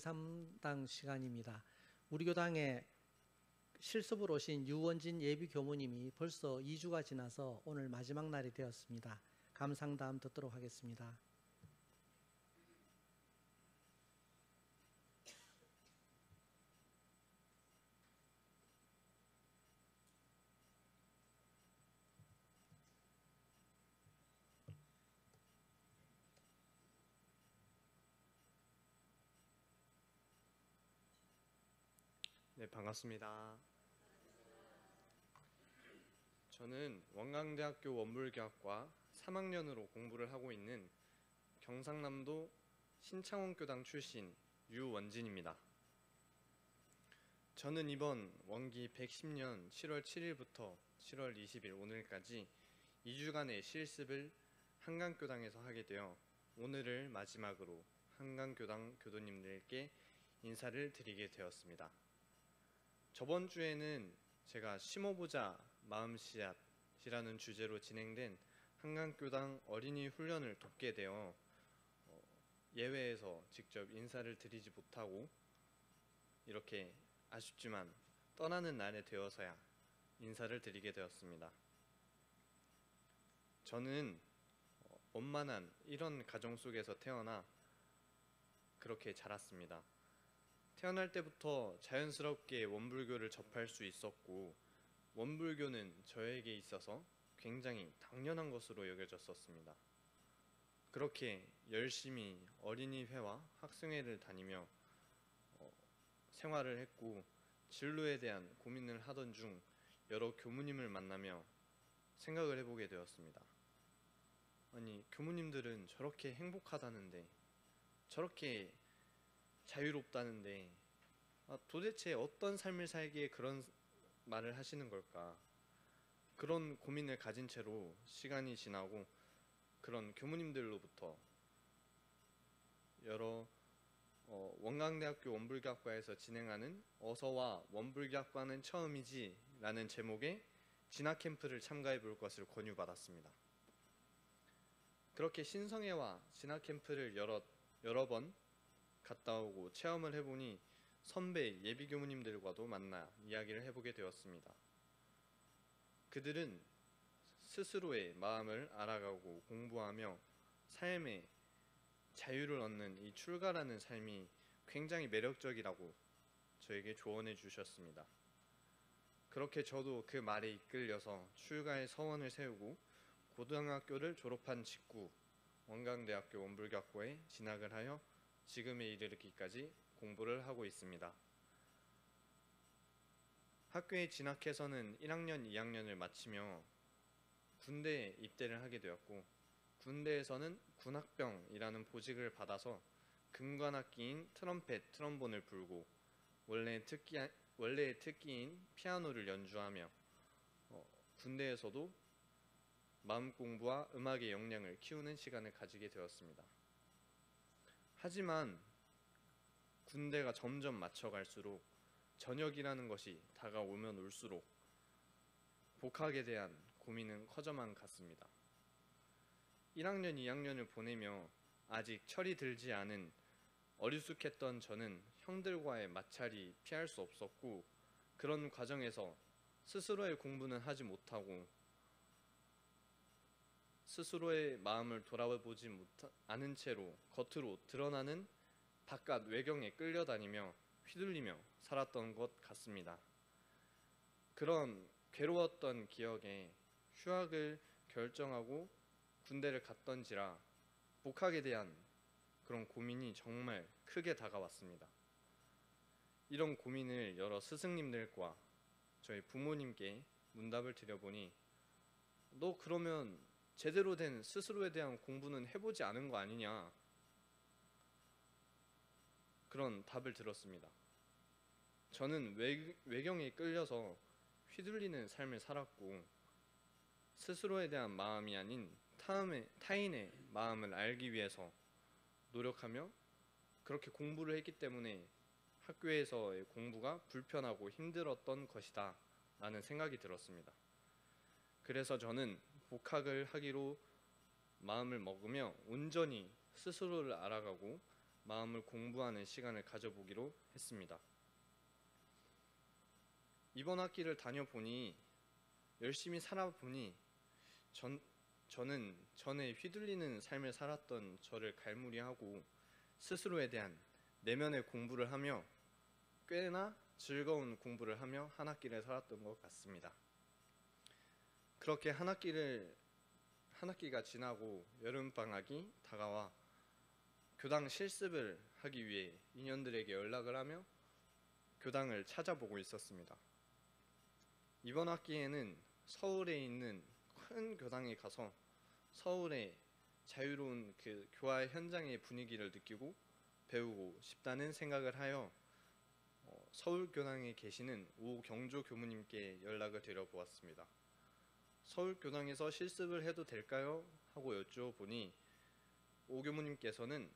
감상담 시간입니다. 우리 교당에 실습으로 오신 유원진 예비교무님이 벌써 2주가 지나서 오늘 마지막 날이 되었습니다. 감상담 듣도록 하겠습니다. 네, 반갑습니다. 저는 원광대학교 원불교학과 3학년으로 공부를 하고 있는 경상남도 신창원교당 출신 유원진입니다. 저는 이번 원기 110년 7월 7일부터 7월 20일 오늘까지 2주간의 실습을 한강교당에서 하게 되어 오늘을 마지막으로 한강교당 교도님들께 인사를 드리게 되었습니다. 저번 주에는 제가 심어보자 마음씨앗이라는 주제로 진행된 한강교당 어린이 훈련을 돕게 되어 예외에서 직접 인사를 드리지 못하고 이렇게 아쉽지만 떠나는 날에 되어서야 인사를 드리게 되었습니다. 저는 원만한 이런 가정 속에서 태어나 그렇게 자랐습니다. 태어날 때부터 자연스럽게 원불교를 접할 수 있었고 원불교는 저에게 있어서 굉장히 당연한 것으로 여겨졌었습니다. 그렇게 열심히 어린이회와 학생회를 다니며 생활을 했고 진로에 대한 고민을 하던 중 여러 교무님을 만나며 생각을 해보게 되었습니다. 아니, 교무님들은 저렇게 행복하다는데, 저렇게 자유롭다는데 도대체 어떤 삶을 살기에 그런 말을 하시는 걸까? 그런 고민을 가진 채로 시간이 지나고 그런 교무님들로부터 여러 원광대학교 원불교학과에서 진행하는 어서와 원불교학과는 처음이지 라는 제목의 진학 캠프를 참가해 볼 것을 권유받았습니다. 그렇게 신성회와 진학 캠프를 여러 번 갔다 오고 체험을 해보니 선배 예비교무님들과도 만나 이야기를 해보게 되었습니다. 그들은 스스로의 마음을 알아가고 공부하며 삶의 자유를 얻는 이 출가라는 삶이 굉장히 매력적이라고 저에게 조언해 주셨습니다. 그렇게 저도 그 말에 이끌려서 출가의 서원을 세우고 고등학교를 졸업한 직후 원광대학교 원불교학과에 진학을 하여 지금에 이르기까지 공부를 하고 있습니다. 학교에 진학해서는 1학년, 2학년을 마치며 군대에 입대를 하게 되었고 군대에서는 군학병이라는 보직을 받아서 금관악기인 트럼펫, 트럼본을 불고 원래의 특기인 피아노를 연주하며 군대에서도 마음 공부와 음악의 역량을 키우는 시간을 가지게 되었습니다. 하지만 군대가 점점 맞춰갈수록 전역이라는 것이 다가오면 올수록 복학에 대한 고민은 커져만 갔습니다. 1학년, 2학년을 보내며 아직 철이 들지 않은 어리숙했던 저는 형들과의 마찰이 피할 수 없었고 그런 과정에서 스스로의 공부는 하지 못하고 스스로의 마음을 돌아보지 않은 채로 겉으로 드러나는 바깥 외경에 끌려다니며 휘둘리며 살았던 것 같습니다. 그런 괴로웠던 기억에 휴학을 결정하고 군대를 갔던지라 복학에 대한 그런 고민이 정말 크게 다가왔습니다. 이런 고민을 여러 스승님들과 저희 부모님께 문답을 드려보니 너 그러면 제대로 된 스스로에 대한 공부는 해보지 않은 거 아니냐, 그런 답을 들었습니다. 저는 외경에 끌려서 휘둘리는 삶을 살았고 스스로에 대한 마음이 아닌 타인의 마음을 알기 위해서 노력하며 그렇게 공부를 했기 때문에 학교에서의 공부가 불편하고 힘들었던 것이다 라는 생각이 들었습니다. 그래서 저는 복학을 하기로 마음을 먹으며 온전히 스스로를 알아가고 마음을 공부하는 시간을 가져보기로 했습니다. 이번 학기를 다녀보니 열심히 살아보니 저는 전에 휘둘리는 삶을 살았던 저를 갈무리하고 스스로에 대한 내면의 공부를 하며 꽤나 즐거운 공부를 하며 한 학기를 살았던 것 같습니다. 그렇게 한 학기가 지나고 여름방학이 다가와 교당 실습을 하기 위해 인연들에게 연락을 하며 교당을 찾아보고 있었습니다. 이번 학기에는 서울에 있는 큰 교당에 가서 서울의 자유로운 그 교화 현장의 분위기를 느끼고 배우고 싶다는 생각을 하여 서울 교당에 계시는 오경조 교무님께 연락을 드려보았습니다. 서울 교당에서 실습을 해도 될까요? 하고 여쭈어보니 오 교무님께서는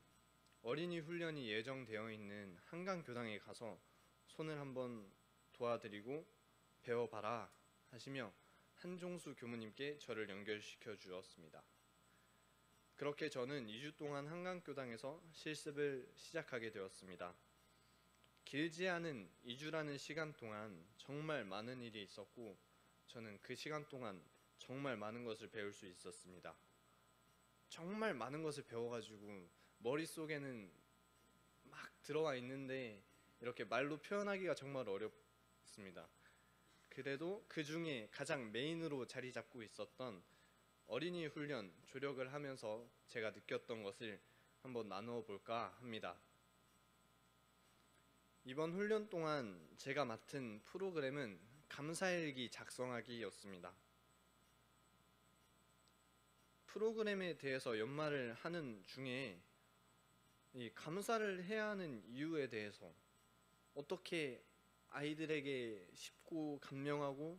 어린이 훈련이 예정되어 있는 한강 교당에 가서 손을 한번 도와드리고 배워봐라 하시며 한종수 교무님께 저를 연결시켜 주었습니다. 그렇게 저는 2주 동안 한강교당에서 실습을 시작하게 되었습니다. 길지 않은 2주라는 시간 동안 정말 많은 일이 있었고 저는 그 시간 동안 정말 많은 것을 배울 수 있었습니다. 정말 많은 것을 배워가지고 머릿속에는 막 들어와 있는데 이렇게 말로 표현하기가 정말 어렵습니다. 그래도 그 중에 가장 메인으로 자리 잡고 있었던 어린이 훈련 조력을 하면서 제가 느꼈던 것을 한번 나누어 볼까 합니다. 이번 훈련 동안 제가 맡은 프로그램은 감사일기 작성하기였습니다. 프로그램에 대해서 연말을 하는 중에 이 감사를 해야 하는 이유에 대해서 어떻게 아이들에게 쉽고 감명하고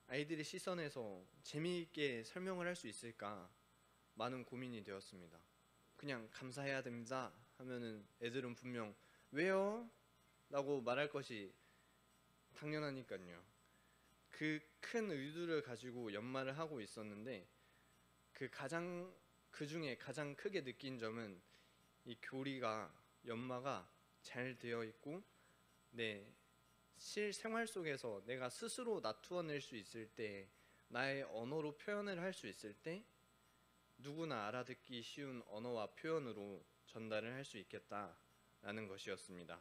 아이들의 시선에서 재미있게 설명을 할 수 있을까 많은 고민이 되었습니다. 그냥 감사해야 됩니다 하면은 애들은 분명 왜요? 라고 말할 것이 당연하니까요. 그 큰 의도를 가지고 연말을 하고 있었는데 그 중에 가장 크게 느낀 점은 이 교리가 연마가 잘 되어 있고 내 실생활 속에서 내가 스스로 나투어낼 수 있을 때 나의 언어로 표현을 할 수 있을 때 누구나 알아듣기 쉬운 언어와 표현으로 전달을 할 수 있겠다라는 것이었습니다.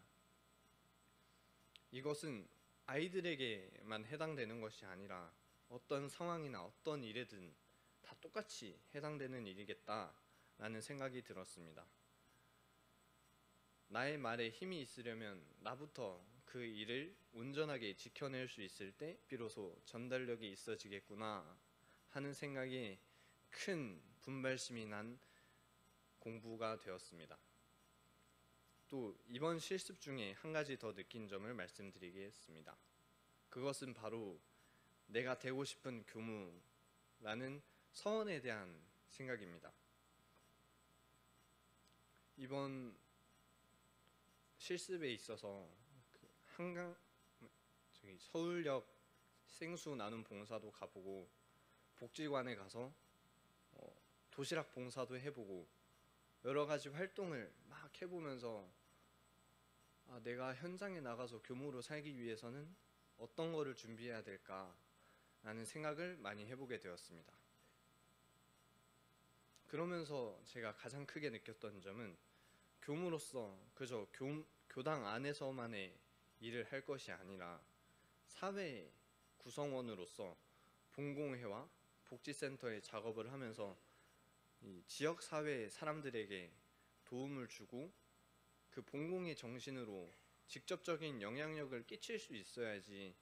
이것은 아이들에게만 해당되는 것이 아니라 어떤 상황이나 어떤 일에든 다 똑같이 해당되는 일이겠다라는 생각이 들었습니다. 나의 말에 힘이 있으려면 나부터 그 일을 온전하게 지켜낼 수 있을 때 비로소 전달력이 있어지겠구나 하는 생각에 큰 분발심이 난 공부가 되었습니다. 또 이번 실습 중에 한 가지 더 느낀 점을 말씀드리겠습니다. 그것은 바로 내가 되고 싶은 교무라는 서원에 대한 생각입니다. 이번 실습에 있어서 서울역 생수 나눔 봉사도 가보고 복지관에 가서 도시락 봉사도 해보고 여러 가지 활동을 막 해보면서 내가 현장에 나가서 교무로 살기 위해서는 어떤 거를 준비해야 될까라는 생각을 많이 해보게 되었습니다. 그러면서 제가 가장 크게 느꼈던 점은 교무로서 그저 교당 안에서만의 일을 할 것이 아니라 사회 구성원으로서 봉공회와 복지센터의 작업을 하면서 이 지역사회 사람들에게 도움을 주고 그 봉공의 정신으로 직접적인 영향력을 끼칠 수 있어야지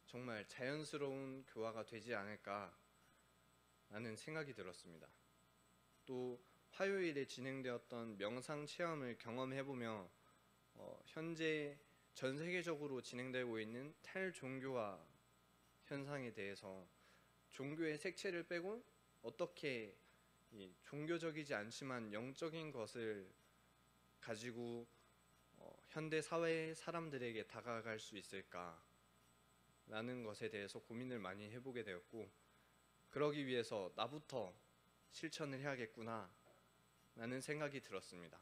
정말 자연스러운 교화가 되지 않을까라는 생각이 들었습니다. 또 화요일에 진행되었던 명상 체험을 경험해보며 현재 전 세계적으로 진행되고 있는 탈종교화 현상에 대해서 종교의 색채를 빼고 어떻게 이 종교적이지 않지만 영적인 것을 가지고 현대 사회의 사람들에게 다가갈 수 있을까라는 것에 대해서 고민을 많이 해보게 되었고 그러기 위해서 나부터 실천을 해야겠구나 라는 생각이 들었습니다.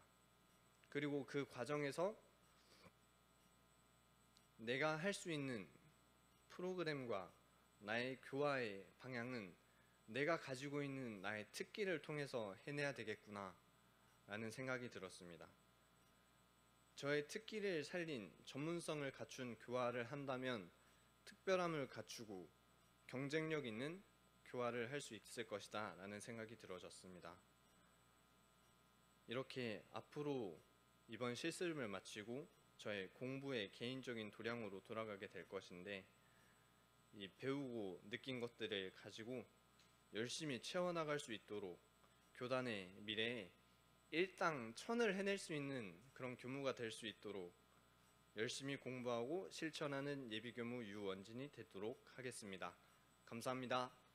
그리고 그 과정에서 내가 할 수 있는 프로그램과 나의 교화의 방향은 내가 가지고 있는 나의 특기를 통해서 해내야 되겠구나 라는 생각이 들었습니다. 저의 특기를 살린 전문성을 갖춘 교화를 한다면 특별함을 갖추고 경쟁력 있는 교화를 할 수 있을 것이다 라는 생각이 들어졌습니다. 이렇게 앞으로 이번 실습을 마치고 저의 공부의 개인적인 도량으로 돌아가게 될 것인데, 이 배우고 느낀 것들을 가지고 열심히 채워나갈 수 있도록 교단의 미래에 일당 1000을 해낼 수 있는 그런 교무가 될 수 있도록 열심히 공부하고 실천하는 예비교무 유원진이 되도록 하겠습니다. 감사합니다.